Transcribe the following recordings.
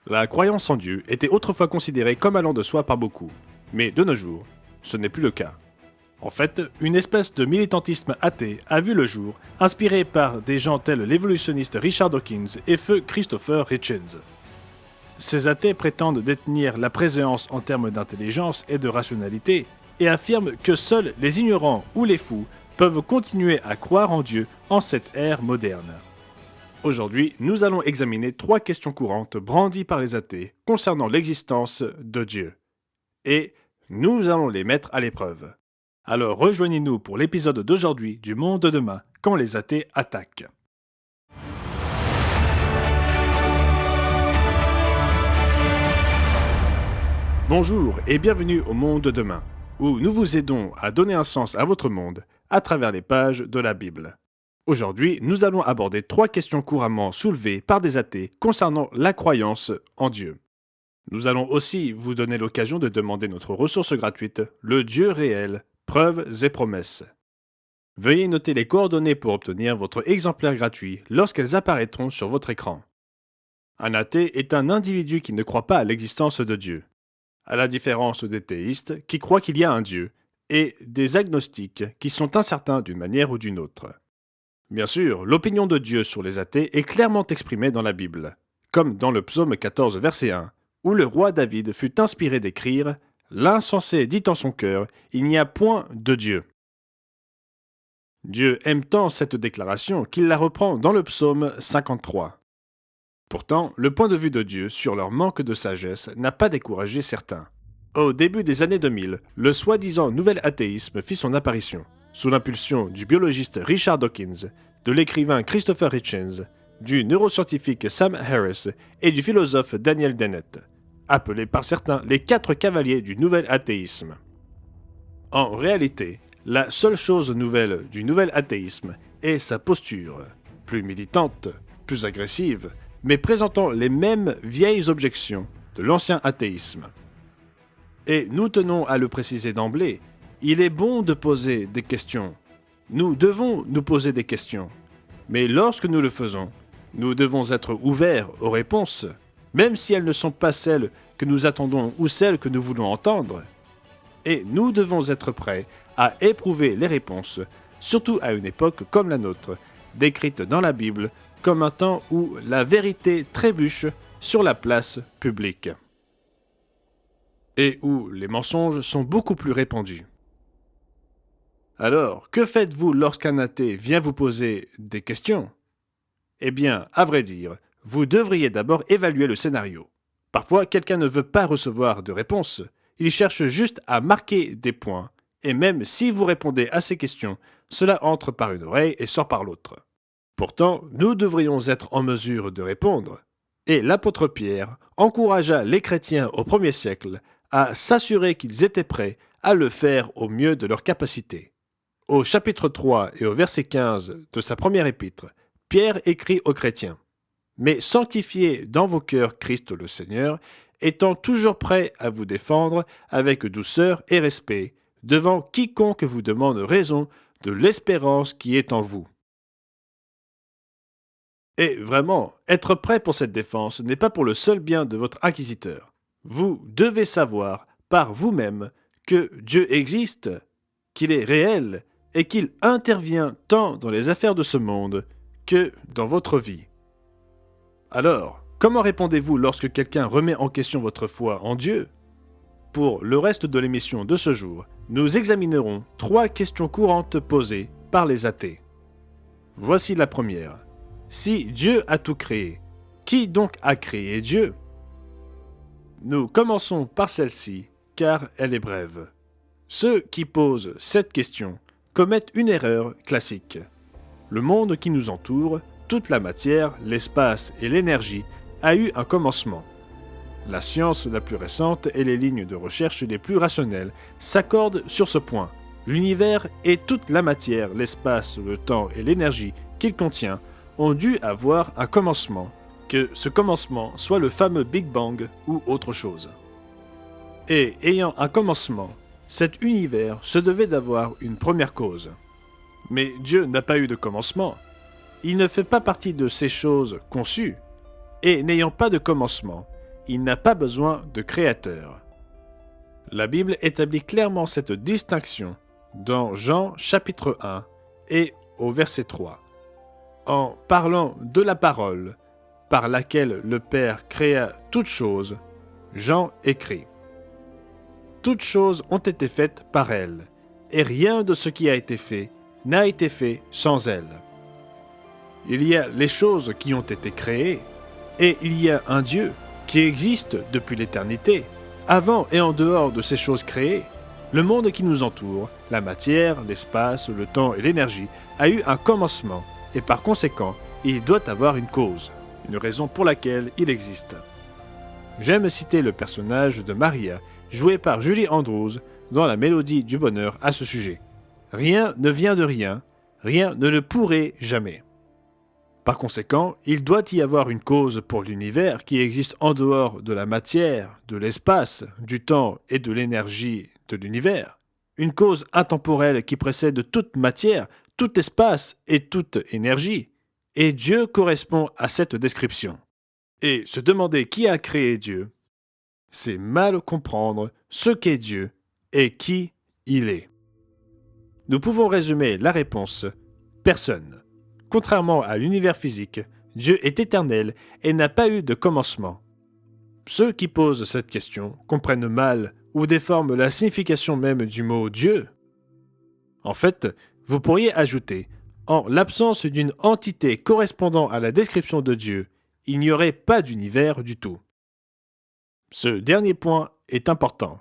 La croyance en Dieu était autrefois considérée comme allant de soi par beaucoup, mais de nos jours, ce n'est plus le cas. En fait, une espèce de militantisme athée a vu le jour, inspiré par des gens tels l'évolutionniste Richard Dawkins et feu Christopher Hitchens. Ces athées prétendent détenir la préséance en termes d'intelligence et de rationalité, et affirment que seuls les ignorants ou les fous peuvent continuer à croire en Dieu en cette ère moderne. Aujourd'hui, nous allons examiner 3 questions courantes brandies par les athées concernant l'existence de Dieu. Et nous allons les mettre à l'épreuve. Alors rejoignez-nous pour l'épisode d'aujourd'hui du Monde de demain, quand les athées attaquent. Bonjour et bienvenue au Monde de demain, où nous vous aidons à donner un sens à votre monde à travers les pages de la Bible. Aujourd'hui, nous allons aborder 3 questions couramment soulevées par des athées concernant la croyance en Dieu. Nous allons aussi vous donner l'occasion de demander notre ressource gratuite, le Dieu réel, preuves et promesses. Veuillez noter les coordonnées pour obtenir votre exemplaire gratuit lorsqu'elles apparaîtront sur votre écran. Un athée est un individu qui ne croit pas à l'existence de Dieu, à la différence des théistes qui croient qu'il y a un Dieu, et des agnostiques qui sont incertains d'une manière ou d'une autre. Bien sûr, l'opinion de Dieu sur les athées est clairement exprimée dans la Bible, comme dans le psaume 14, verset 1, où le roi David fut inspiré d'écrire « L'insensé dit en son cœur, il n'y a point de Dieu ». Dieu aime tant cette déclaration qu'il la reprend dans le psaume 53. Pourtant, le point de vue de Dieu sur leur manque de sagesse n'a pas découragé certains. Au début des années 2000, le soi-disant nouvel athéisme fit son apparition, sous l'impulsion du biologiste Richard Dawkins, de l'écrivain Christopher Hitchens, du neuroscientifique Sam Harris et du philosophe Daniel Dennett, appelés par certains les 4 cavaliers du nouvel athéisme. En réalité, la seule chose nouvelle du nouvel athéisme est sa posture, plus militante, plus agressive, mais présentant les mêmes vieilles objections de l'ancien athéisme. Et nous tenons à le préciser d'emblée, il est bon de poser des questions. Nous devons nous poser des questions. Mais lorsque nous le faisons, nous devons être ouverts aux réponses, même si elles ne sont pas celles que nous attendons ou celles que nous voulons entendre. Et nous devons être prêts à éprouver les réponses, surtout à une époque comme la nôtre, décrite dans la Bible comme un temps où la vérité trébuche sur la place publique. Et où les mensonges sont beaucoup plus répandus. Alors, que faites-vous lorsqu'un athée vient vous poser des questions ? Eh bien, à vrai dire, vous devriez d'abord évaluer le scénario. Parfois, quelqu'un ne veut pas recevoir de réponse, il cherche juste à marquer des points, et même si vous répondez à ces questions, cela entre par une oreille et sort par l'autre. Pourtant, nous devrions être en mesure de répondre, et l'apôtre Pierre encouragea les chrétiens au 1er siècle à s'assurer qu'ils étaient prêts à le faire au mieux de leur capacité. Au chapitre 3 et au verset 15 de sa première épître, Pierre écrit aux chrétiens « Mais sanctifiez dans vos cœurs Christ le Seigneur, étant toujours prêt à vous défendre avec douceur et respect devant quiconque vous demande raison de l'espérance qui est en vous. » Et vraiment, être prêt pour cette défense n'est pas pour le seul bien de votre inquisiteur. Vous devez savoir par vous-même que Dieu existe, qu'il est réel et qu'il intervient tant dans les affaires de ce monde que dans votre vie. Alors, comment répondez-vous lorsque quelqu'un remet en question votre foi en Dieu ? Pour le reste de l'émission de ce jour, nous examinerons 3 questions courantes posées par les athées. Voici la première. Si Dieu a tout créé, qui donc a créé Dieu ? Nous commençons par celle-ci, car elle est brève. Ceux qui posent cette question commettent une erreur classique. Le monde qui nous entoure, toute la matière, l'espace et l'énergie, a eu un commencement. La science la plus récente et les lignes de recherche les plus rationnelles s'accordent sur ce point. L'univers et toute la matière, l'espace, le temps et l'énergie qu'il contient ont dû avoir un commencement, que ce commencement soit le fameux Big Bang ou autre chose. Et ayant un commencement, cet univers se devait d'avoir une première cause. Mais Dieu n'a pas eu de commencement. Il ne fait pas partie de ces choses conçues, et n'ayant pas de commencement, il n'a pas besoin de créateur. La Bible établit clairement cette distinction dans Jean chapitre 1 et au verset 3. En parlant de la parole par laquelle le Père créa toutes choses, Jean écrit « Toutes choses ont été faites par elle, et rien de ce qui a été fait n'a été fait sans elle. » Il y a les choses qui ont été créées, et il y a un Dieu qui existe depuis l'éternité, avant et en dehors de ces choses créées. Le monde qui nous entoure, la matière, l'espace, le temps et l'énergie, a eu un commencement, et par conséquent, il doit avoir une cause, une raison pour laquelle il existe. J'aime citer le personnage de Maria, joué par Julie Andrews, dans La Mélodie du bonheur à ce sujet. Rien ne vient de rien, rien ne le pourrait jamais. Par conséquent, il doit y avoir une cause pour l'univers qui existe en dehors de la matière, de l'espace, du temps et de l'énergie de l'univers. Une cause intemporelle qui précède toute matière, tout espace et toute énergie. Et Dieu correspond à cette description. Et se demander qui a créé Dieu, c'est mal comprendre ce qu'est Dieu et qui il est. Nous pouvons résumer la réponse « personne ». Contrairement à l'univers physique, Dieu est éternel et n'a pas eu de commencement. Ceux qui posent cette question comprennent mal ou déforment la signification même du mot « Dieu ». En fait, vous pourriez ajouter « en l'absence d'une entité correspondant à la description de Dieu, il n'y aurait pas d'univers du tout ». Ce dernier point est important,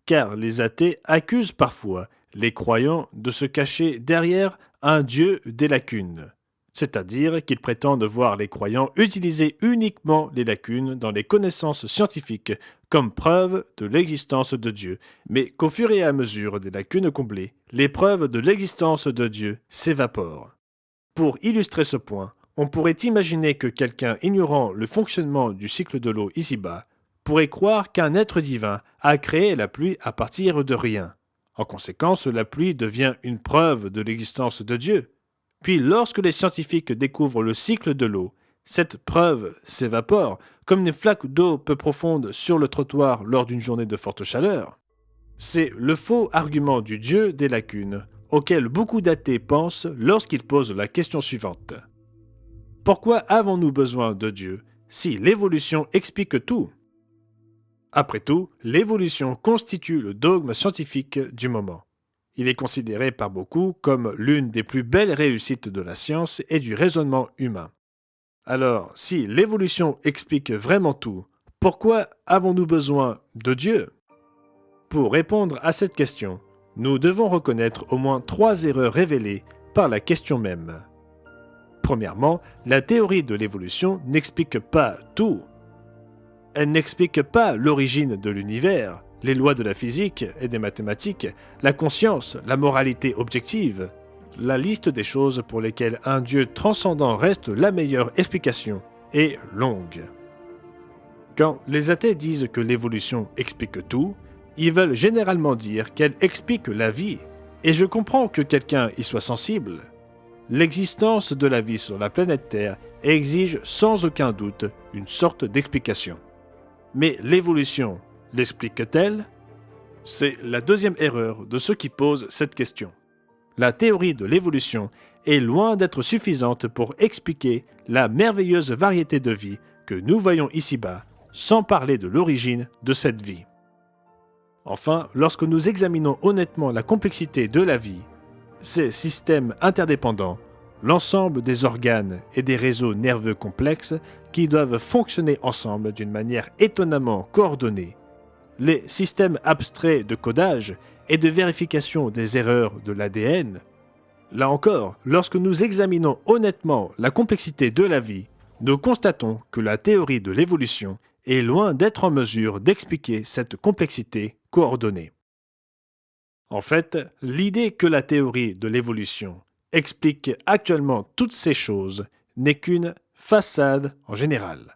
car les athées accusent parfois les croyants de se cacher derrière un Dieu des lacunes, c'est-à-dire qu'ils prétendent voir les croyants utiliser uniquement les lacunes dans les connaissances scientifiques comme preuve de l'existence de Dieu, mais qu'au fur et à mesure des lacunes comblées, les preuves de l'existence de Dieu s'évaporent. Pour illustrer ce point, on pourrait imaginer que quelqu'un ignorant le fonctionnement du cycle de l'eau ici-bas pourrait croire qu'un être divin a créé la pluie à partir de rien. En conséquence, la pluie devient une preuve de l'existence de Dieu. Puis, lorsque les scientifiques découvrent le cycle de l'eau, cette preuve s'évapore, comme une flaque d'eau peu profonde sur le trottoir lors d'une journée de forte chaleur. C'est le faux argument du Dieu des lacunes, auquel beaucoup d'athées pensent lorsqu'ils posent la question suivante. Pourquoi avons-nous besoin de Dieu si l'évolution explique tout ? Après tout, l'évolution constitue le dogme scientifique du moment. Il est considéré par beaucoup comme l'une des plus belles réussites de la science et du raisonnement humain. Alors, si l'évolution explique vraiment tout, pourquoi avons-nous besoin de Dieu ? Pour répondre à cette question, nous devons reconnaître au moins 3 erreurs révélées par la question même. Premièrement, la théorie de l'évolution n'explique pas tout. Elle n'explique pas l'origine de l'univers, les lois de la physique et des mathématiques, la conscience, la moralité objective. La liste des choses pour lesquelles un Dieu transcendant reste la meilleure explication est longue. Quand les athées disent que l'évolution explique tout, ils veulent généralement dire qu'elle explique la vie, et je comprends que quelqu'un y soit sensible. L'existence de la vie sur la planète Terre exige sans aucun doute une sorte d'explication. Mais l'évolution l'explique-t-elle ? C'est la deuxième erreur de ceux qui posent cette question. La théorie de l'évolution est loin d'être suffisante pour expliquer la merveilleuse variété de vie que nous voyons ici-bas, sans parler de l'origine de cette vie. Enfin, lorsque nous examinons honnêtement la complexité de la vie, ces systèmes interdépendants, l'ensemble des organes et des réseaux nerveux complexes qui doivent fonctionner ensemble d'une manière étonnamment coordonnée, les systèmes abstraits de codage et de vérification des erreurs de l'ADN. Là encore, lorsque nous examinons honnêtement la complexité de la vie, nous constatons que la théorie de l'évolution est loin d'être en mesure d'expliquer cette complexité coordonnée. En fait, l'idée que la théorie de l'évolution explique actuellement toutes ces choses n'est qu'une façade en général.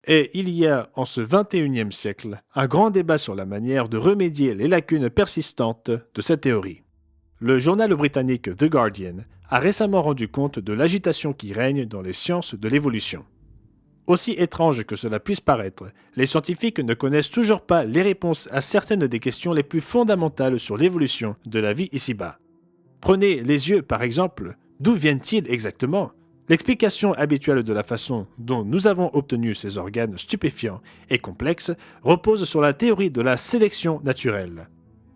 Et il y a, en ce XXIe siècle, un grand débat sur la manière de remédier les lacunes persistantes de cette théorie. Le journal britannique The Guardian a récemment rendu compte de l'agitation qui règne dans les sciences de l'évolution. Aussi étrange que cela puisse paraître, les scientifiques ne connaissent toujours pas les réponses à certaines des questions les plus fondamentales sur l'évolution de la vie ici-bas. Prenez les yeux par exemple, d'où viennent-ils exactement ? L'explication habituelle de la façon dont nous avons obtenu ces organes stupéfiants et complexes repose sur la théorie de la sélection naturelle.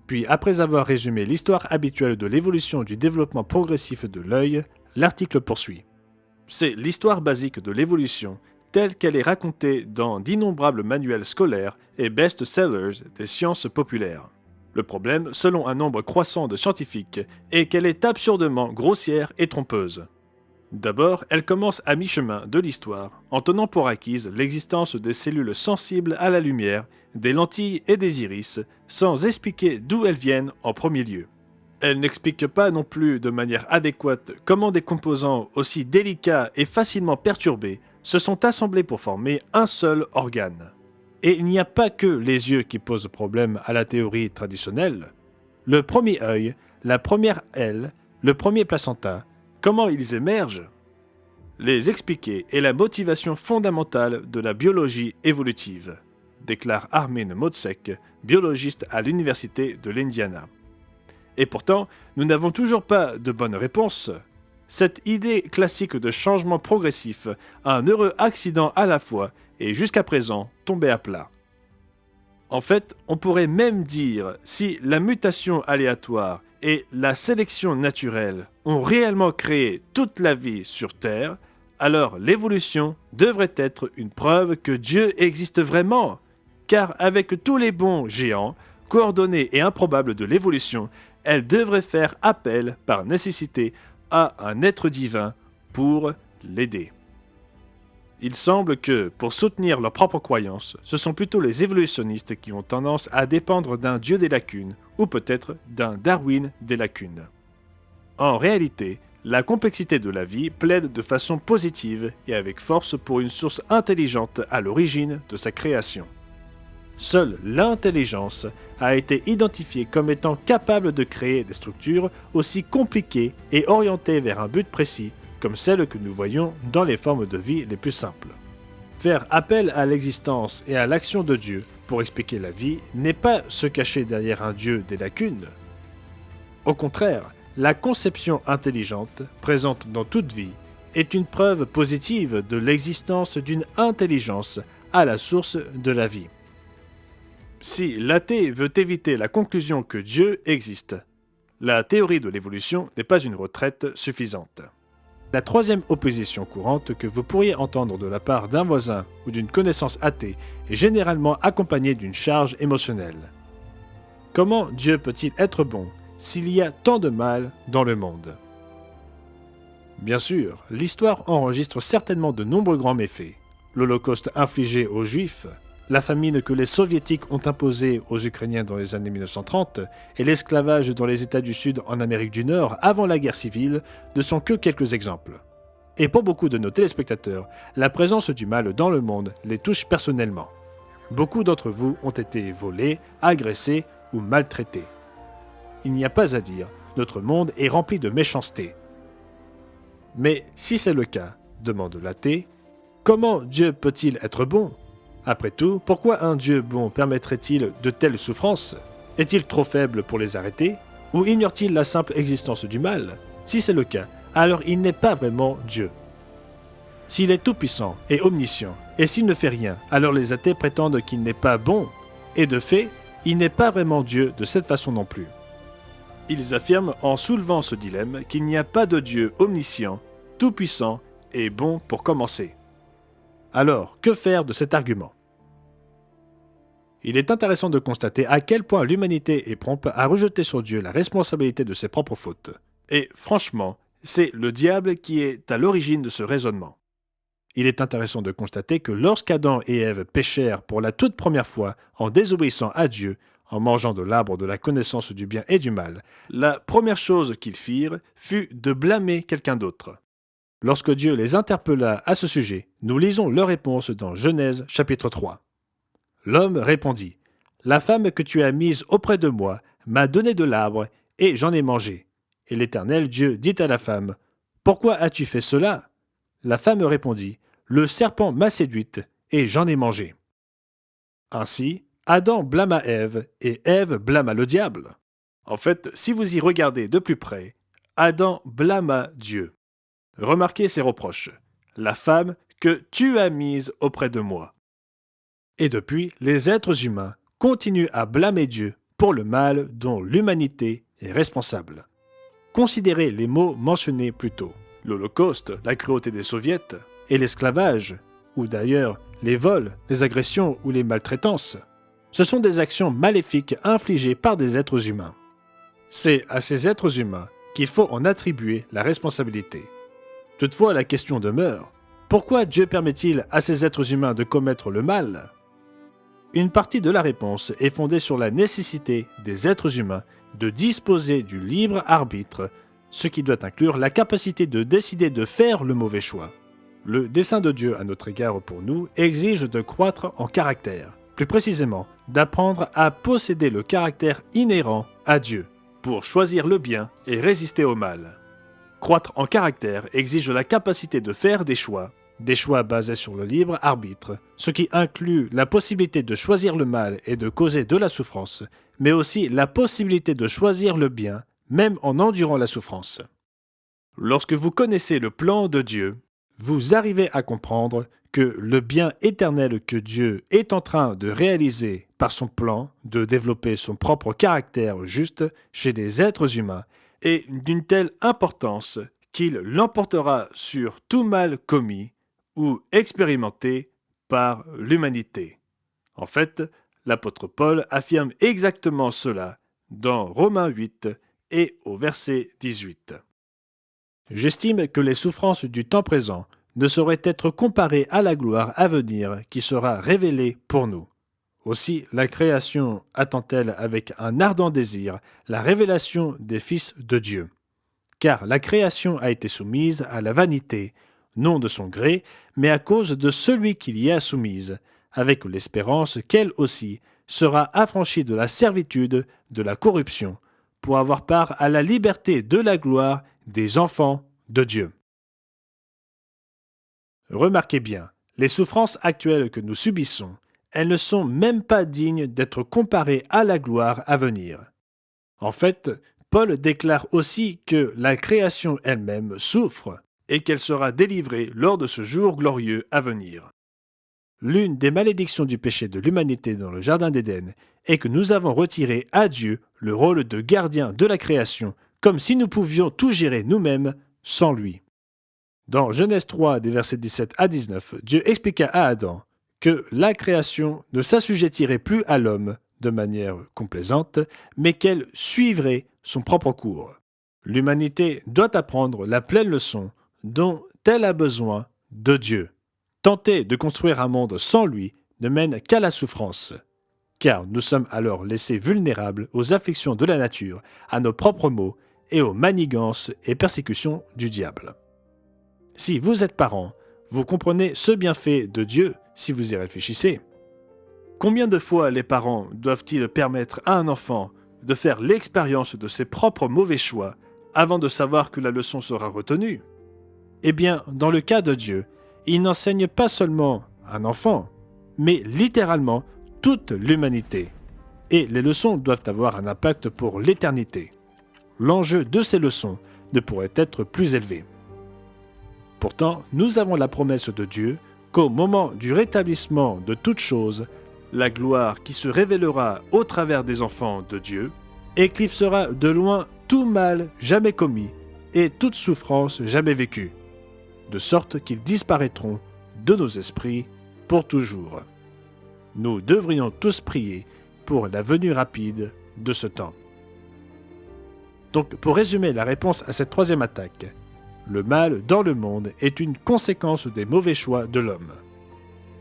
Puis, après avoir résumé l'histoire habituelle de l'évolution du développement progressif de l'œil, l'article poursuit. C'est l'histoire basique de l'évolution, telle qu'elle est racontée dans d'innombrables manuels scolaires et best-sellers des sciences populaires. Le problème, selon un nombre croissant de scientifiques, est qu'elle est absurdement grossière et trompeuse. D'abord, elle commence à mi-chemin de l'histoire, en tenant pour acquise l'existence des cellules sensibles à la lumière, des lentilles et des iris, sans expliquer d'où elles viennent en premier lieu. Elle n'explique pas non plus de manière adéquate comment des composants aussi délicats et facilement perturbés se sont assemblés pour former un seul organe. Et il n'y a pas que les yeux qui posent problème à la théorie traditionnelle. Le premier œil, la première aile, le premier placenta, comment ils émergent ? Les expliquer est la motivation fondamentale de la biologie évolutive, déclare Armin Motzek, biologiste à l'Université de l'Indiana. Et pourtant, nous n'avons toujours pas de bonne réponse. Cette idée classique de changement progressif, un heureux accident à la fois, est jusqu'à présent tombée à plat. En fait, on pourrait même dire si la mutation aléatoire et la sélection naturelle ont réellement créé toute la vie sur Terre, alors l'évolution devrait être une preuve que Dieu existe vraiment. Car avec tous les bons géants, coordonnés et improbables de l'évolution, elle devrait faire appel par nécessité à un être divin pour l'aider. Il semble que, pour soutenir leurs propres croyances, ce sont plutôt les évolutionnistes qui ont tendance à dépendre d'un Dieu des lacunes, ou peut-être d'un Darwin des lacunes. En réalité, la complexité de la vie plaide de façon positive et avec force pour une source intelligente à l'origine de sa création. Seule l'intelligence a été identifiée comme étant capable de créer des structures aussi compliquées et orientées vers un but précis comme celles que nous voyons dans les formes de vie les plus simples. Faire appel à l'existence et à l'action de Dieu pour expliquer la vie n'est pas se cacher derrière un Dieu des lacunes. Au contraire, la conception intelligente, présente dans toute vie, est une preuve positive de l'existence d'une intelligence à la source de la vie. Si l'athée veut éviter la conclusion que Dieu existe, la théorie de l'évolution n'est pas une retraite suffisante. La troisième opposition courante que vous pourriez entendre de la part d'un voisin ou d'une connaissance athée est généralement accompagnée d'une charge émotionnelle. Comment Dieu peut-il être bon s'il y a tant de mal dans le monde ? Bien sûr, l'histoire enregistre certainement de nombreux grands méfaits. L'Holocauste infligé aux Juifs, la famine que les Soviétiques ont imposée aux Ukrainiens dans les années 1930 et l'esclavage dans les États du Sud en Amérique du Nord avant la guerre civile ne sont que quelques exemples. Et pour beaucoup de nos téléspectateurs, la présence du mal dans le monde les touche personnellement. Beaucoup d'entre vous ont été volés, agressés ou maltraités. Il n'y a pas à dire, notre monde est rempli de méchanceté. Mais si c'est le cas, demande l'athée, comment Dieu peut-il être bon ? Après tout, pourquoi un Dieu bon permettrait-il de telles souffrances ? Est-il trop faible pour les arrêter ? Ou ignore-t-il la simple existence du mal ? Si c'est le cas, alors il n'est pas vraiment Dieu. S'il est tout-puissant et omniscient, et s'il ne fait rien, alors les athées prétendent qu'il n'est pas bon. Et de fait, il n'est pas vraiment Dieu de cette façon non plus. Ils affirment en soulevant ce dilemme qu'il n'y a pas de Dieu omniscient, tout-puissant et bon pour commencer. Alors, que faire de cet argument ? Il est intéressant de constater à quel point l'humanité est prompte à rejeter sur Dieu la responsabilité de ses propres fautes. Et franchement, c'est le diable qui est à l'origine de ce raisonnement. Il est intéressant de constater que lorsqu'Adam et Ève péchèrent pour la toute première fois en désobéissant à Dieu, en mangeant de l'arbre de la connaissance du bien et du mal, la première chose qu'ils firent fut de blâmer quelqu'un d'autre. Lorsque Dieu les interpella à ce sujet, nous lisons leur réponse dans Genèse chapitre 3. L'homme répondit : « La femme que tu as mise auprès de moi m'a donné de l'arbre et j'en ai mangé. Et l'Éternel Dieu dit à la femme : Pourquoi as-tu fait cela ? La femme répondit : Le serpent m'a séduite et j'en ai mangé. Ainsi, Adam blâma Ève et Ève blâma le diable. En fait, si vous y regardez de plus près, Adam blâma Dieu. Remarquez ses reproches. La femme que tu as mise auprès de moi. Et depuis, les êtres humains continuent à blâmer Dieu pour le mal dont l'humanité est responsable. Considérez les mots mentionnés plus tôt. L'Holocauste, la cruauté des soviets et l'esclavage, ou d'ailleurs les vols, les agressions ou les maltraitances. Ce sont des actions maléfiques infligées par des êtres humains. C'est à ces êtres humains qu'il faut en attribuer la responsabilité. Toutefois, la question demeure, pourquoi Dieu permet-il à ces êtres humains de commettre le mal ? Une partie de la réponse est fondée sur la nécessité des êtres humains de disposer du libre arbitre, ce qui doit inclure la capacité de décider de faire le mauvais choix. Le dessein de Dieu à notre égard pour nous exige de croître en caractère, plus précisément d'apprendre à posséder le caractère inhérent à Dieu, pour choisir le bien et résister au mal. Croître en caractère exige la capacité de faire des choix basés sur le libre arbitre, ce qui inclut la possibilité de choisir le mal et de causer de la souffrance, mais aussi la possibilité de choisir le bien, même en endurant la souffrance. Lorsque vous connaissez le plan de Dieu, vous arrivez à comprendre que le bien éternel que Dieu est en train de réaliser par son plan de développer son propre caractère juste chez les êtres humains est d'une telle importance qu'il l'emportera sur tout mal commis ou expérimenté par l'humanité. En fait, l'apôtre Paul affirme exactement cela dans Romains 8 et au verset 18. J'estime que les souffrances du temps présent ne sauraient être comparées à la gloire à venir qui sera révélée pour nous. Aussi, la création attend-elle avec un ardent désir la révélation des fils de Dieu. Car la création a été soumise à la vanité, non de son gré, mais à cause de celui qui l'y a soumise, avec l'espérance qu'elle aussi sera affranchie de la servitude, de la corruption, pour avoir part à la liberté de la gloire des enfants de Dieu. Remarquez bien, les souffrances actuelles que nous subissons, elles ne sont même pas dignes d'être comparées à la gloire à venir. En fait, Paul déclare aussi que la création elle-même souffre et qu'elle sera délivrée lors de ce jour glorieux à venir. L'une des malédictions du péché de l'humanité dans le Jardin d'Éden est que nous avons retiré à Dieu le rôle de gardien de la création, comme si nous pouvions tout gérer nous-mêmes sans lui. Dans Genèse 3, des versets 17 à 19, Dieu expliqua à Adam que la création ne s'assujettirait plus à l'homme de manière complaisante, mais qu'elle suivrait son propre cours. L'humanité doit apprendre la pleine leçon dont elle a besoin de Dieu. Tenter de construire un monde sans lui ne mène qu'à la souffrance, car nous sommes alors laissés vulnérables aux afflictions de la nature, à nos propres maux et aux manigances et persécutions du diable. Si vous êtes parent, vous comprenez ce bienfait de Dieu si vous y réfléchissez. Combien de fois les parents doivent-ils permettre à un enfant de faire l'expérience de ses propres mauvais choix avant de savoir que la leçon sera retenue ? Eh bien, dans le cas de Dieu, il n'enseigne pas seulement un enfant, mais littéralement toute l'humanité. Et les leçons doivent avoir un impact pour l'éternité. L'enjeu de ces leçons ne pourrait être plus élevé. Pourtant, nous avons la promesse de Dieu qu'au moment du rétablissement de toutes choses, la gloire qui se révélera au travers des enfants de Dieu éclipsera de loin tout mal jamais commis et toute souffrance jamais vécue, de sorte qu'ils disparaîtront de nos esprits pour toujours. Nous devrions tous prier pour la venue rapide de ce temps. Donc, pour résumer la réponse à cette troisième attaque, le mal dans le monde est une conséquence des mauvais choix de l'homme.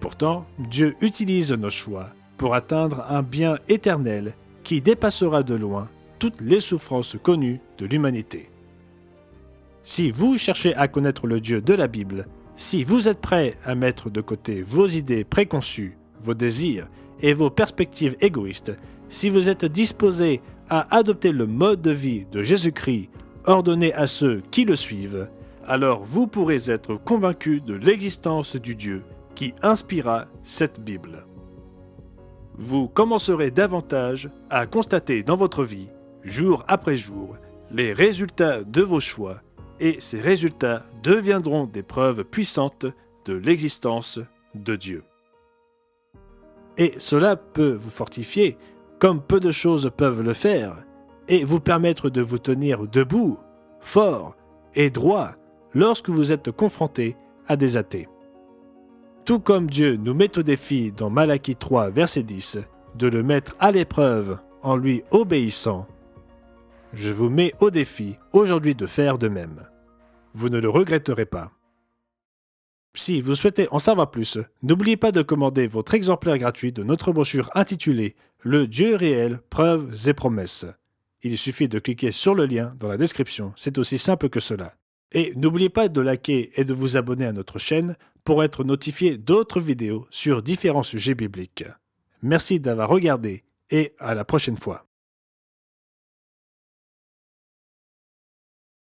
Pourtant, Dieu utilise nos choix pour atteindre un bien éternel qui dépassera de loin toutes les souffrances connues de l'humanité. Si vous cherchez à connaître le Dieu de la Bible, si vous êtes prêt à mettre de côté vos idées préconçues, vos désirs et vos perspectives égoïstes, si vous êtes disposé à adopter le mode de vie de Jésus-Christ ordonné à ceux qui le suivent, alors vous pourrez être convaincu de l'existence du Dieu qui inspira cette Bible. Vous commencerez davantage à constater dans votre vie, jour après jour, les résultats de vos choix, et ces résultats deviendront des preuves puissantes de l'existence de Dieu. Et cela peut vous fortifier, comme peu de choses peuvent le faire, et vous permettre de vous tenir debout, fort et droit lorsque vous êtes confronté à des athées. Tout comme Dieu nous met au défi dans Malachie 3, verset 10, de le mettre à l'épreuve en lui obéissant, je vous mets au défi aujourd'hui de faire de même. Vous ne le regretterez pas. Si vous souhaitez en savoir plus, n'oubliez pas de commander votre exemplaire gratuit de notre brochure intitulée « Le Dieu réel, preuves et promesses ». Il suffit de cliquer sur le lien dans la description, c'est aussi simple que cela. Et n'oubliez pas de liker et de vous abonner à notre chaîne pour être notifié d'autres vidéos sur différents sujets bibliques. Merci d'avoir regardé et à la prochaine fois.